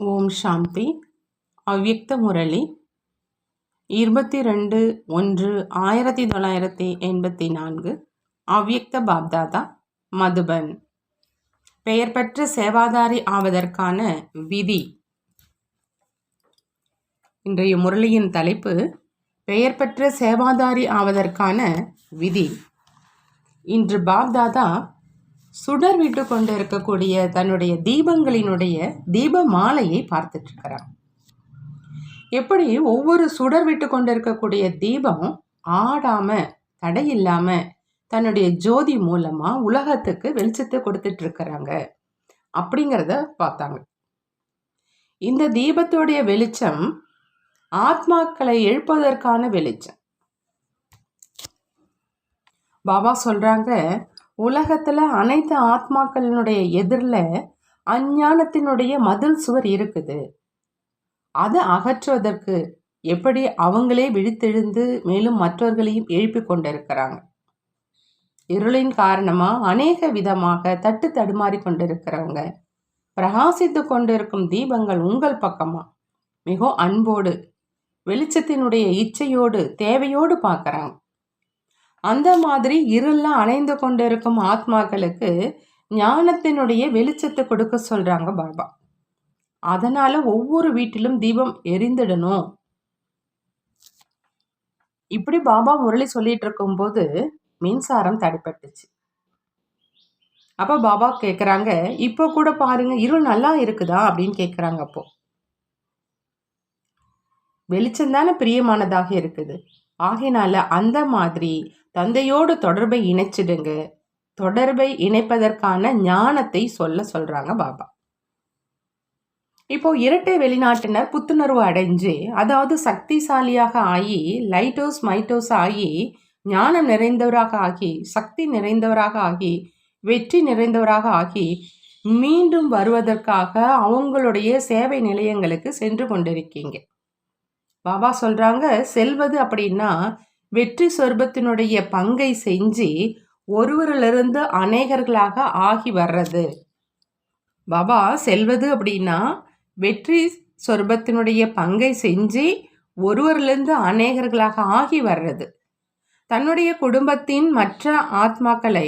ஓம் சாந்தி. அவ்யக்த முரளி 22/1/1984. அவ்யக்த பாப்தாதா, மதுபன். பெயர் பெற்ற சேவாதாரி ஆவதற்கான விதி. இன்றைய முரளியின் தலைப்பு பெயர் பெற்ற சேவாதாரி ஆவதற்கான விதி. இன்று பாப்தாதா சுடர் விட்டு கொண்டு இருக்கக்கூடிய தன்னுடைய தீபங்களினுடைய தீப மாலையை பார்த்துட்டு இருக்கிறார். எப்படி ஒவ்வொரு சுடர் விட்டு கொண்டு இருக்கக்கூடிய தீபம் ஆடாம தடையில்லாம தன்னுடைய ஜோதி மூலமா உலகத்துக்கு வெளிச்சத்தை கொடுத்துட்டு இருக்கிறாங்க அப்படிங்கிறத பார்த்தாங்க. இந்த தீபத்துடைய வெளிச்சம் ஆத்மாக்களை எழுப்பதற்கான வெளிச்சம். பாபா சொல்றாங்க, உலகத்துல அனைத்து ஆத்மாக்களினுடைய எதிரில் அஞ்ஞானத்தினுடைய மதில் சுவர் இருக்குது. அதை அகற்றுவதற்கு எப்படி அவங்களே விழித்தெழுந்து மேலும் மற்றவர்களையும் எழுப்பி கொண்டிருக்கிறாங்க. இருளின் காரணமா அநேக விதமாக தட்டு தடுமாறி கொண்டிருக்கிறவங்க பிரகாசித்து கொண்டிருக்கும் தீபங்கள் உங்கள் பக்கமா மிக அன்போடு வெளிச்சத்தினுடைய இச்சையோடு தேவையோடு பார்க்கறாங்க. அந்த மாதிரி இருளெல்லாம் அணைந்து கொண்டிருக்கும் ஆத்மாக்களுக்கு ஞானத்தினுடைய வெளிச்சத்தை கொடுக்க சொல்றாங்க பாபா. அதனால ஒவ்வொரு வீட்டிலும் தீபம் எரிந்துடணும். இப்படி பாபா முரளி சொல்லிட்டு இருக்கும் போது மின்சாரம் தடைப்பட்டுச்சு. அப்ப பாபா கேக்குறாங்க, இப்போ கூட பாருங்க இருள் நல்லா இருக்குதா அப்படின்னு கேக்குறாங்க. அப்போ வெளிச்சம் தானே பிரியமானதாக இருக்குது. ஆகினால அந்த மாதிரி தந்தையோடு தொடர்பை இணைச்சிடுங்க. தொடர்பை இணைப்பதற்கான ஞானத்தை சொல்றாங்க பாபா. இப்போ இரட்டை வெளிநாட்டினர் புத்துணர்வு அடைஞ்சு, அதாவது சக்திசாலியாக ஆகி, லைட்டோஸ் மைட்டோஸ் ஆகி, ஞானம் நிறைந்தவராக ஆகி, சக்தி நிறைந்தவராக ஆகி, வெற்றி நிறைந்தவராக ஆகி மீண்டும் வருவதற்காக அவங்களுடைய சேவை நிலையங்களுக்கு சென்று கொண்டிருக்கீங்க. பாபா சொல்றாங்க, செல்வது அப்படின்னா வெற்றி சொர்பத்தினுடைய பங்கை செஞ்சு ஒருவரிலிருந்து அநேகர்களாக ஆகி வர்றது. பாபா செல்வது அப்படின்னா வெற்றி சொர்பத்தினுடைய பங்கை செஞ்சு ஒருவரிலிருந்து அநேகர்களாக ஆகி வர்றது. தன்னுடைய குடும்பத்தின் மற்ற ஆத்மாக்களை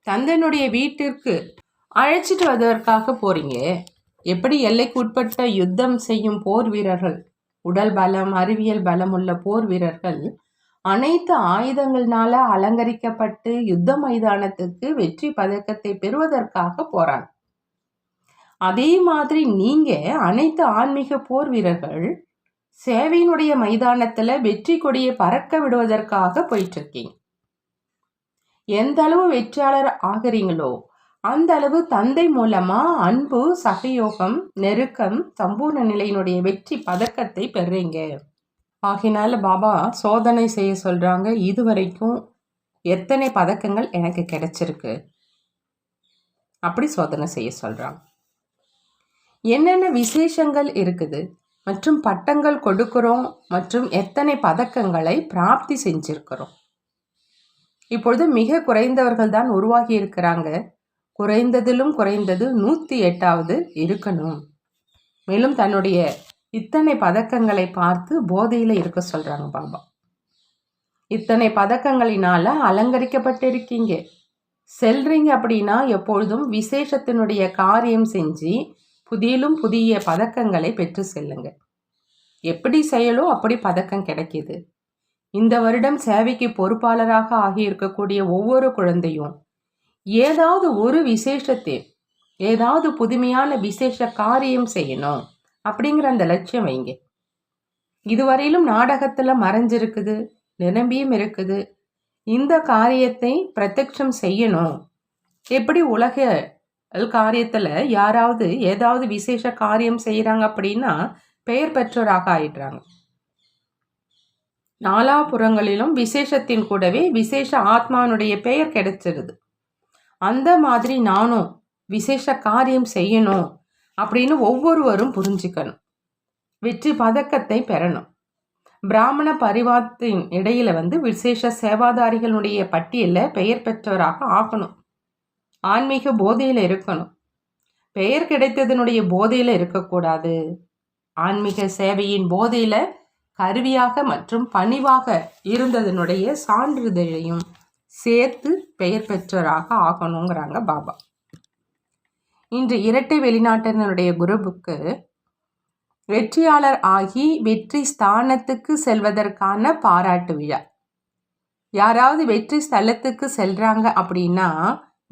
தந்தனுடைய வீட்டிற்கு அழைச்சிட்டு வருவதற்காக போறீங்க. எப்படி எல்லைக்கு உட்பட்ட யுத்தம் செய்யும் போர் வீரர்கள், உடல் பலம் அறிவியல் பலம் உள்ள போர் வீரர்கள் அனைத்து ஆயுதங்கள்னால அலங்கரிக்கப்பட்டு யுத்த மைதானத்துக்கு வெற்றி பதக்கத்தை பெறுவதற்காக போறாங்க. அதே மாதிரி நீங்க அனைத்து ஆன்மீக போர் வீரர்கள் சேவையினுடைய மைதானத்துல வெற்றி கொடியை பறக்க விடுவதற்காக போயிட்டு இருக்கீங்க. எந்த அளவு வெற்றியாளர் ஆகிறீங்களோ அந்த அளவு தந்தை மூலமா அன்பு, சகயோகம், நெருக்கம், சம்பூர்ண நிலையினுடைய வெற்றி பதக்கத்தை பெறுறீங்க. ஆகினால பாபா சோதனை செய்ய சொல்றாங்க. இதுவரைக்கும் எத்தனை பதக்கங்கள் எனக்கு கிடைச்சிருக்கு அப்படி சோதனை செய்ய சொல்றாங்க. என்னென்ன விசேஷங்கள் இருக்குது மற்றும் பட்டங்கள் கொடுக்கிறோம் மற்றும் எத்தனை பதக்கங்களை பிராப்தி செஞ்சிருக்கிறோம். இப்பொழுது மிக குறைந்தவர்கள் தான் உருவாகி இருக்கிறாங்க. குறைந்ததிலும் குறைந்தது 108வது இருக்கணும். மேலும் தன்னுடைய இத்தனை பதக்கங்களை பார்த்து போதையில இருக்க சொல்றாங்க பாபா. இத்தனை பதக்கங்களினால அலங்கரிக்கப்பட்டிருக்கீங்க. செல்றீங்க அப்படின்னா எப்பொழுதும் விசேஷத்தினுடைய காரியம் செஞ்சு புதியிலும் புதிய பதக்கங்களை பெற்று செல்லுங்க. எப்படி செயலோ அப்படி பதக்கம் கிடைக்கிது. இந்த வருடம் சேவைக்கு பொறுப்பாளராக ஆகி இருக்கக்கூடிய ஒவ்வொரு குழந்தையும் ஏதாவது ஒரு விசேஷத்தை, ஏதாவது புதுமையான விசேஷ காரியம் செய்யணும் அப்படிங்கிற அந்த லட்சியம் வைங்க. இதுவரையிலும் நாடகத்துல மறைஞ்சிருக்குது, நிரம்பியும் இருக்குது. இந்த காரியத்தை பிரத்யட்சம் செய்யணும். எப்படி உலக காரியத்துல யாராவது ஏதாவது விசேஷ காரியம் செய்யறாங்க அப்படின்னா பெயர் பெற்றோராக ஆயிடுறாங்க. நாலாபுறங்களிலும் விசேஷத்தின் கூடவே விசேஷ ஆத்மானுடைய பெயர் கிடைச்சிருது. அந்த மாதிரி நானும் விசேஷ காரியம் செய்யணும் அப்படின்னு ஒவ்வொருவரும் புரிஞ்சுக்கணும். வெற்றி பதக்கத்தை பெறணும். பிராமண பரிவாரத்தின் இடையில விசேஷ சேவாதாரிகளுடைய பட்டியலில் பெயர் பெற்றவராக ஆகணும். ஆன்மீக போதையில் இருக்கணும். பெயர் கிடைத்ததனுடைய போதையில இருக்கக்கூடாது. ஆன்மீக சேவையின் போதையில கருவியாக மற்றும் பணிவாக இருந்ததனுடைய சான்றிதழையும் சேர்த்து பெயர் பெற்றோராக ஆகணுங்கிறாங்க பாபா. இன்று இரட்டை வெளிநாட்டினருடைய குருவுக்கு வெற்றியாளர் ஆகி வெற்றி ஸ்தானத்துக்கு செல்வதற்கான பாராட்டு விழா. யாராவது வெற்றி ஸ்தலத்துக்கு செல்றாங்க அப்படின்னா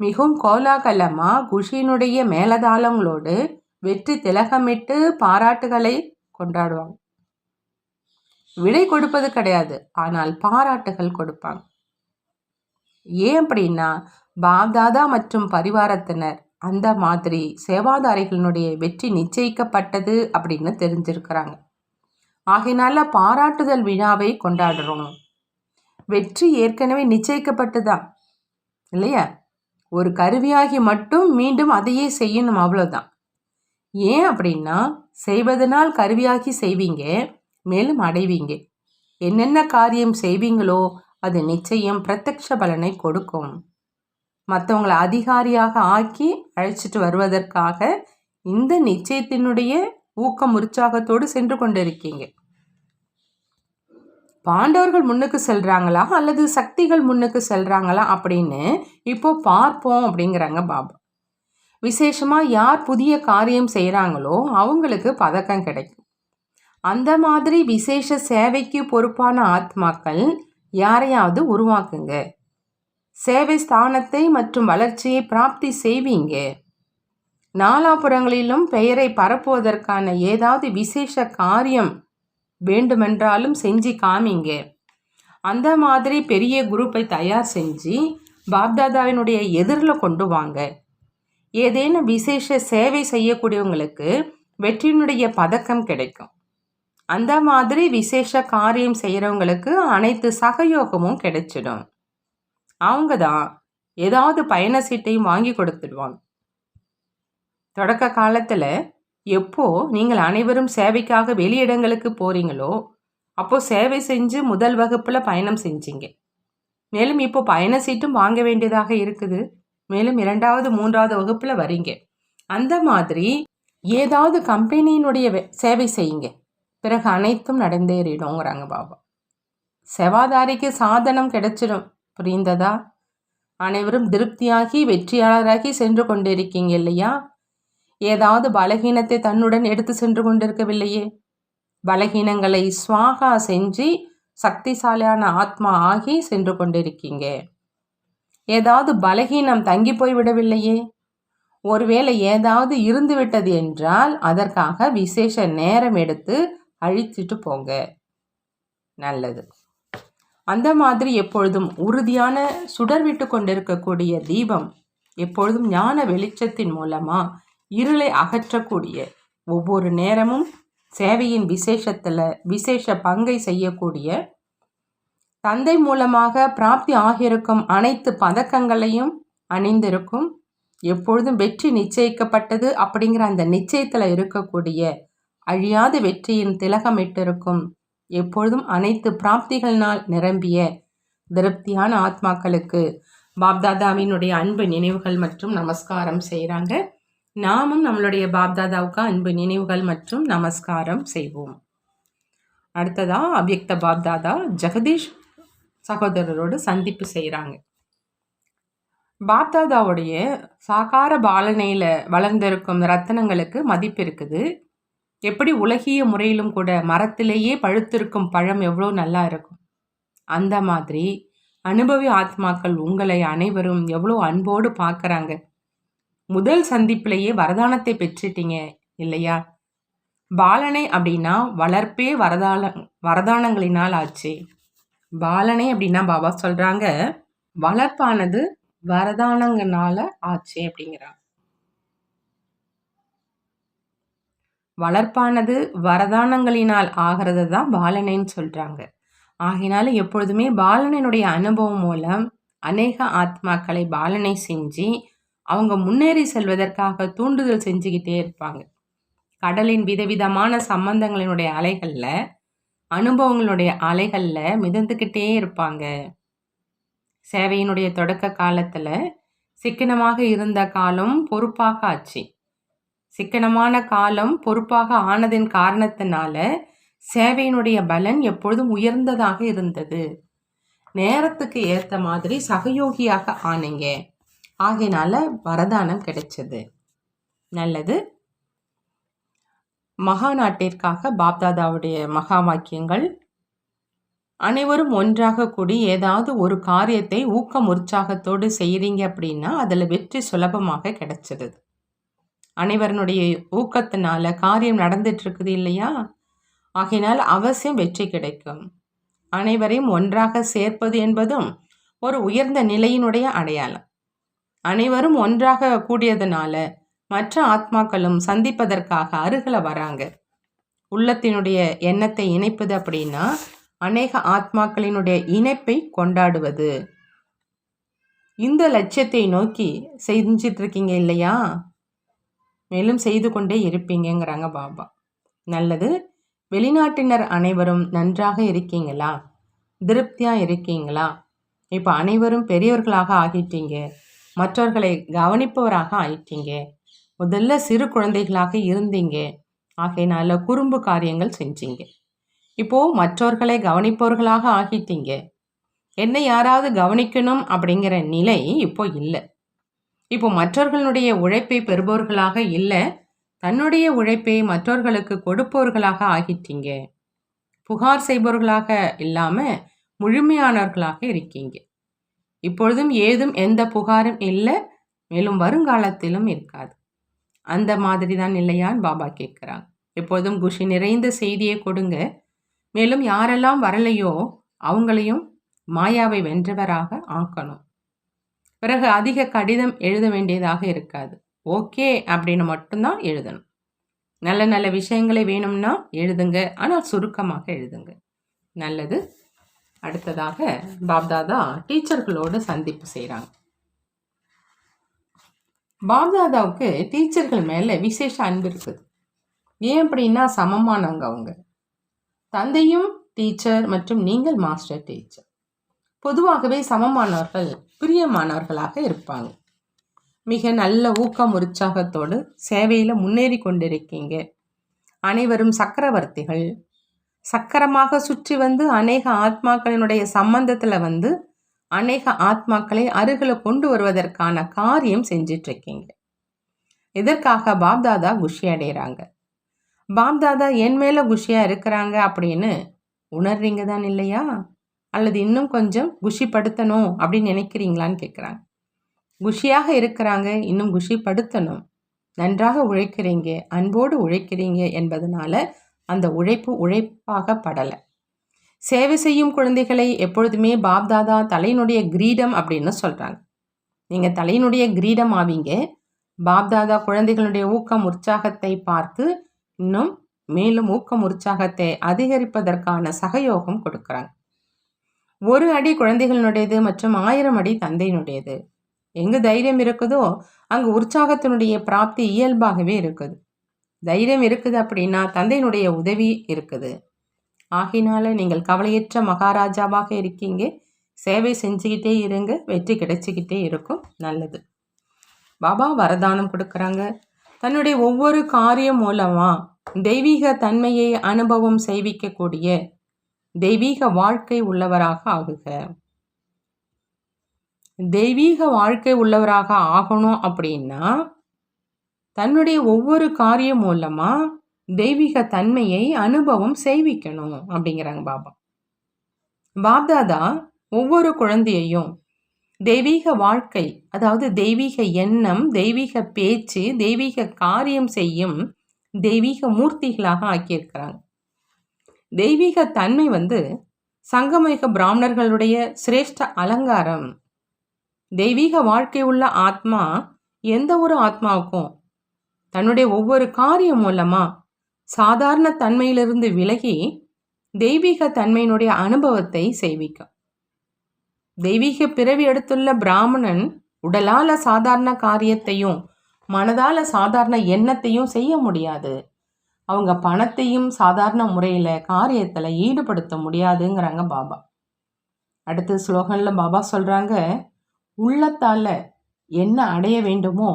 மிகவும் கோலாகலமா குஷியினுடைய மேலதாளங்களோடு வெற்றி திலகமிட்டு பாராட்டுகளை கொண்டாடுவாங்க. விடை கொடுப்பது கிடையாது, ஆனால் பாராட்டுகள் கொடுப்பாங்க. ஏன் அப்படின்னா பாப்தாதா மற்றும் பரிவாரத்தினர் அந்த மாதிரி சேவாதாரிகளினுடைய வெற்றி நிச்சயிக்கப்பட்டது அப்படின்னு தெரிஞ்சிருக்கிறாங்க. ஆகையினால பாராட்டுதல் விழாவை கொண்டாடுறோம். வெற்றி ஏற்கனவே நிச்சயிக்கப்பட்டுதான் இல்லையா? ஒரு கருவியாகி மட்டும் மீண்டும் அதையே செய்யணும், அவ்வளோதான். ஏன் அப்படின்னா செய்வதனால் கருவியாகி செய்வீங்க, மேலும் அடைவீங்க. என்னென்ன காரியம் செய்வீங்களோ அது நிச்சயம் பிரத்யக்ஷ பலனை கொடுக்கும். மற்றவங்களை அதிகாரியாக ஆக்கி அழைச்சிட்டு வருவதற்காக இந்த நிச்சயத்தினுடைய ஊக்கம் உற்சாகத்தோடு சென்று கொண்டிருக்கீங்க. பாண்டவர்கள் முன்னுக்கு செல்றாங்களா அல்லது சக்திகள் முன்னுக்கு செல்றாங்களா அப்படின்னு இப்போ பார்ப்போம் அப்படிங்கிறாங்க பாபா. விசேஷமா யார் புதிய காரியம் செய்கிறாங்களோ அவங்களுக்கு பதக்கம் கிடைக்கும். அந்த மாதிரி விசேஷ சேவைக்கு பொறுப்பான ஆத்மாக்கள் யாரையாவது உருவாக்குங்க. சேவை ஸ்தானத்தை மற்றும் வளர்ச்சியை பிராப்தி செய்வீங்க. நாலாபுறங்களிலும் பெயரை பரப்புவதற்கான ஏதாவது விசேஷ காரியம் வேண்டுமென்றாலும் செஞ்சு காமிங்க. அந்த மாதிரி பெரிய குரூப்பை தயார் செஞ்சு பாப்தாதாவினுடைய எதிரில் கொண்டு வாங்க. ஏதேனும் விசேஷ சேவை செய்யக்கூடியவங்களுக்கு வெற்றியினுடைய பதக்கம் கிடைக்கும். அந்த மாதிரி விசேஷ காரியம் செய்கிறவங்களுக்கு அனைத்து சகயோகமும் கிடைச்சிடும். அவங்க தான் ஏதாவது பயண சீட்டையும் வாங்கி கொடுத்துடுவாங்க. தொடக்க காலத்தில் எப்போ நீங்கள் அனைவரும் சேவைக்காக வெளியிடங்களுக்கு போகிறீங்களோ அப்போ சேவை செஞ்சு முதல் வகுப்பில் பயணம் செஞ்சீங்க. மேலும் இப்போ பயண சீட்டும் வாங்க வேண்டியதாக இருக்குது. மேலும் 2வது 3வது வகுப்பில் வரீங்க. அந்த மாதிரி ஏதாவது கம்பெனியினுடைய சேவை செய்யுங்க. பிறகு அனைத்தும் நடந்தேறிடுங்கிறாங்க பாபா. செவாதாரிக்கு சாதனம் கிடைச்சிடும். புரிந்ததா? அனைவரும் திருப்தியாகி வெற்றியாளராகி சென்று கொண்டிருக்கீங்க இல்லையா? ஏதாவது பலகீனத்தை தன்னுடன் எடுத்து சென்று கொண்டிருக்கவில்லையே. பலகீனங்களை ஸ்வாகா செஞ்சு சக்திசாலியான ஆத்மா ஆகி சென்று கொண்டிருக்கீங்க. ஏதாவது பலகீனம் தங்கி போய்விடவில்லையே. ஒருவேளை ஏதாவது இருந்து விட்டது என்றால் அதற்காக விசேஷ நேரம் எடுத்து அழிச்சிட்டு போங்க. நல்லது. அந்த மாதிரி எப்பொழுதும் உறுதியான சுடர் விட்டு கொண்டிருக்கக்கூடிய தீபம் எப்பொழுதும் ஞான வெளிச்சத்தின் மூலமா இருளை அகற்றக்கூடிய, ஒவ்வொரு நேரமும் சேவையின் விசேஷ பங்கை செய்யக்கூடிய, தந்தை மூலமாக பிராப்தி ஆகியிருக்கும் அனைத்து பதக்கங்களையும் அணிந்திருக்கும், எப்பொழுதும் வெற்றி நிச்சயிக்கப்பட்டது அப்படிங்கிற அந்த நிச்சயத்தில் இருக்கக்கூடிய அழியாத வெற்றியின் திலகமிட்டிருக்கும், எப்பொழுதும் அனைத்து பிராப்திகளினால் நிரம்பிய திருப்தியான ஆத்மாக்களுக்கு பாப்தாதாவினுடைய அன்பு நினைவுகள் மற்றும் நமஸ்காரம் செய்கிறாங்க. நாமும் நம்மளுடைய பாப்தாதாவுக்கு அன்பு நினைவுகள் மற்றும் நமஸ்காரம் செய்வோம். அடுத்ததா அவ்யக்த பாப்தாதா ஜெகதீஷ் சகோதரரோடு சந்திப்பு செய்கிறாங்க. பாப்தாதாவுடைய சாகார பாலனையில் வளர்ந்திருக்கும் ரத்தனங்களுக்கு மதிப்பு இருக்குது. எப்படி உலகிய முறையிலும் கூட மரத்திலேயே பழுத்திருக்கும் பழம் எவ்வளோ நல்லா இருக்கும், அந்த மாதிரி அனுபவி ஆத்மாக்கள் உங்களை அனைவரும் எவ்வளோ அன்போடு பார்க்குறாங்க. முதல் சந்திப்பிலேயே வரதானத்தை பெற்றுட்டீங்க இல்லையா? பாலனை அப்படின்னா வளர்ப்பே வரதானங்களினால் ஆச்சு. பாலனை அப்படின்னா பாபா சொல்கிறாங்க வளர்ப்பானது வரதானங்களால ஆச்சு அப்படிங்கிறாங்க. வளர்ப்பானது வரதானங்களினால் ஆகிறது தான் பாலனைன்னு சொல்கிறாங்க. ஆகினால எப்பொழுதுமே பாலனையினுடைய அனுபவம் மூலம் அநேக ஆத்மாக்களை பாலனை செஞ்சு அவங்க முன்னேறி செல்வதற்காக தூண்டுதல் செஞ்சுக்கிட்டே இருப்பாங்க. கடலின் விதவிதமான சம்பந்தங்களினுடைய அலைகளில், அனுபவங்களுடைய அலைகளில் மிதந்துக்கிட்டே இருப்பாங்க. சேவையினுடைய தொடக்க காலத்தில் சிக்கனமாக இருந்த காலம் பொறுப்பாக ஆச்சு. சிக்கனமான காலம் பொறுப்பாக ஆனதின் காரணத்தினால சேவையினுடைய பலன் எப்பொழுதும் உயர்ந்ததாக இருந்தது. நேரத்துக்கு ஏற்ற மாதிரி சகயோகியாக ஆனீங்க, ஆகையினால வரதானம் கிடைச்சது. நல்லது. மகா நாட்டிற்காக பாப்தாதாவுடைய மகா வாக்கியங்கள். அனைவரும் ஒன்றாக கூடி ஏதாவது ஒரு காரியத்தை ஊக்கம் உற்சாகத்தோடு செய்கிறீங்க அப்படின்னா அதில் வெற்றி சுலபமாக கிடைச்சிடுது. அனைவருடைய ஊக்கத்தினால காரியம் நடந்துட்டு இருக்குது இல்லையா? ஆகையினால் அவசியம் வெற்றி கிடைக்கும். அனைவரையும் ஒன்றாக சேர்ப்பது என்பதும் ஒரு உயர்ந்த நிலையினுடைய அடையாளம். அனைவரும் ஒன்றாக கூடியதுனால மற்ற ஆத்மாக்களும் சந்திப்பதற்காக அருகில் வராங்க. உள்ளத்தினுடைய எண்ணத்தை இணைப்பது அப்படின்னா அநேக ஆத்மாக்களினுடைய இணைப்பை கொண்டாடுவது. இந்த லட்சியத்தை நோக்கி செஞ்சிட்டு இருக்கீங்க இல்லையா? மேலும் செய்து கொண்டே இருப்பீங்கிறாங்க பாபா. நல்லது. வெளிநாட்டினர் அனைவரும் நன்றாக இருக்கீங்களா? திருப்தியாக இருக்கீங்களா? இப்போ அனைவரும் பெரியவர்களாக ஆகிட்டீங்க, மற்றவர்களை கவனிப்பவராக ஆயிட்டீங்க. முதல்ல சிறு குழந்தைகளாக இருந்தீங்க, ஆகையினால குறும்பு காரியங்கள் செஞ்சீங்க. இப்போது மற்றவர்களை கவனிப்பவர்களாக ஆகிட்டீங்க. என்னை யாராவது கவனிக்கணும் அப்படிங்கிற நிலை இப்போ இல்லை. இப்போ மற்றவர்களுடைய உழைப்பை பெறுபவர்களாக இல்லை, தன்னுடைய உழைப்பை மற்றவர்களுக்கு கொடுப்பவர்களாக ஆகிட்டீங்க. புகார் செய்பவர்களாக இல்லாமல் முழுமையானவர்களாக இருக்கீங்க. இப்பொழுதும் ஏதும் எந்த புகாரும் இல்லை, மேலும் வருங்காலத்திலும் இருக்காது. அந்த மாதிரி தான் இல்லையான்னு பாபா கேட்குறாங்க. எப்போதும் குஷி நிறைந்த செய்தியை கொடுங்க. மேலும் யாரெல்லாம் வரலையோ அவங்களையும் மாயாவை வென்றவராக ஆக்கணும். பிறகு அதிக கடிதம் எழுத வேண்டியதாக இருக்காது. ஓகே அப்படின்னு மட்டும்தான் எழுதணும். நல்ல நல்ல விஷயங்களை வேணும்னா எழுதுங்க, ஆனால் சுருக்கமாக எழுதுங்க. நல்லது. அடுத்ததாக பாப்தாதா டீச்சர்களோடு சந்திப்பு செய்கிறாங்க. பாப்தாதாவுக்கு டீச்சர்கள் மேலே விசேஷ அன்பு இருக்குது. ஏன் அப்படின்னா சமமானவங்க அவங்க. தந்தையும் டீச்சர் மற்றும் நீங்கள் மாஸ்டர் டீச்சர். பொதுவாகவே சமமானவர்கள் பிரியமானவர்களாக இருப்பாங்க. மிக நல்ல ஊக்கம் உற்சாகத்தோடு சேவையில் முன்னேறி கொண்டிருக்கீங்க. அனைவரும் சக்கரவர்த்திகள். சக்கரமாக சுற்றி வந்து அநேக ஆத்மாக்களினுடைய சம்பந்தத்தில் வந்து அநேக ஆத்மாக்களை அருகில் கொண்டு வருவதற்கான காரியம் செஞ்சிட்ருக்கீங்க. இதற்காக பாப்தாதா குஷி அடைகிறாங்க. பாப்தாதா என் மேலே குஷியாக இருக்கிறாங்க அப்படின்னு உணர்றீங்க தான் இல்லையா? அல்லது இன்னும் கொஞ்சம் குஷிப்படுத்தணும் அப்படின்னு நினைக்கிறீங்களான்னு கேட்குறாங்க. குஷியாக இருக்கிறாங்க, இன்னும் குஷிப்படுத்தணும். நன்றாக உழைக்கிறீங்க, அன்போடு உழைக்கிறீங்க என்பதனால அந்த உழைப்பு உழைப்பாக படலை. சேவை செய்யும் குழந்தைகளை எப்பொழுதுமே பாப்தாதா தலையினுடைய கிரீடம் அப்படின்னு சொல்கிறாங்க. நீங்கள் தலையினுடைய கிரீடம் ஆவீங்க. பாப்தாதா குழந்தைகளுடைய ஊக்கம் உற்சாகத்தை பார்த்து இன்னும் மேலும் ஊக்கம் உற்சாகத்தை அதிகரிப்பதற்கான சகயோகம் கொடுக்குறாங்க. 1 அடி குழந்தைகளினுடையது மற்றும் 1000 அடி தந்தையினுடையது. எங்கு தைரியம் இருக்குதோ அங்கு உற்சாகத்தினுடைய பிராப்தி இயல்பாகவே இருக்குது. தைரியம் இருக்குது அப்படின்னா தந்தையினுடைய உதவி இருக்குது. ஆகினால நீங்கள் கவலையற்ற மகாராஜாவாக இருக்கீங்க. சேவை செஞ்சுக்கிட்டே இருங்க, வெற்றி கிடைச்சிக்கிட்டே இருக்கும். நல்லது. பாபா வரதானம் கொடுக்குறாங்க. தன்னுடைய ஒவ்வொரு காரியம் மூலமாக தெய்வீக தன்மையை அனுபவம் செய்விக்கக்கூடிய தெய்வீக வாழ்க்கை உள்ளவராக ஆகுக. தெய்வீக வாழ்க்கை உள்ளவராக ஆகணும் அப்படின்னா தன்னுடைய ஒவ்வொரு காரியம் மூலமாக தெய்வீக தன்மையை அனுபவம் செய்விக்கணும் அப்படிங்கிறாங்க பாபா. பாப்தாதா ஒவ்வொரு குழந்தையையும் தெய்வீக வாழ்க்கை, அதாவது தெய்வீக எண்ணம், தெய்வீக பேச்சு, தெய்வீக காரியம் செய்யும் தெய்வீக மூர்த்திகளாக ஆக்கியிருக்கிறாங்க. தெய்வீக தன்மை வந்து சங்கமயுக பிராமணர்களுடைய சிரேஷ்ட அலங்காரம். தெய்வீக வாழ்க்கை உள்ள ஆத்மா எந்த ஒரு ஆத்மாவுக்கும் தன்னுடைய ஒவ்வொரு காரியம் மூலமாக சாதாரண தன்மையிலிருந்து விலகி தெய்வீக தன்மையினுடைய அனுபவத்தை செய்விக்கும். தெய்வீக பிறவி எடுத்துள்ள பிராமணன் உடலால் சாதாரண காரியத்தையும் மனதால் சாதாரண எண்ணத்தையும் செய்ய முடியாது. அவங்க பணத்தையும் சாதாரண முறையில் காரியத்தில் ஈடுபடுத்த முடியாதுங்கிறாங்க பாபா. அடுத்த ஸ்லோகனில் பாபா சொல்கிறாங்க, உள்ளத்தால் என்ன அடைய வேண்டுமோ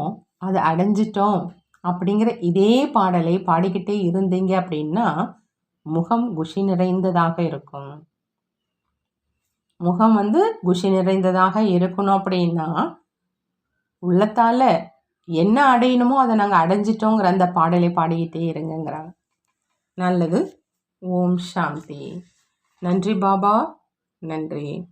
அதை அடைஞ்சிட்டோம் அப்படிங்கிற இதே பாடலை பாடிக்கிட்டே இருந்தீங்க அப்படின்னா முகம் குஷி நிறைந்ததாக இருக்கும். முகம் குஷி நிறைந்ததாக இருக்கணும் அப்படின்னா உள்ளத்தால என்ன அடையணுமோ அதை நாங்கள் அடைஞ்சிட்டோங்கிற அந்த பாடலை பாடிக்கிட்டே இருங்கிறாங்க. நல்லது. ஓம் சாந்தி. நன்றி பாபா. நன்றி.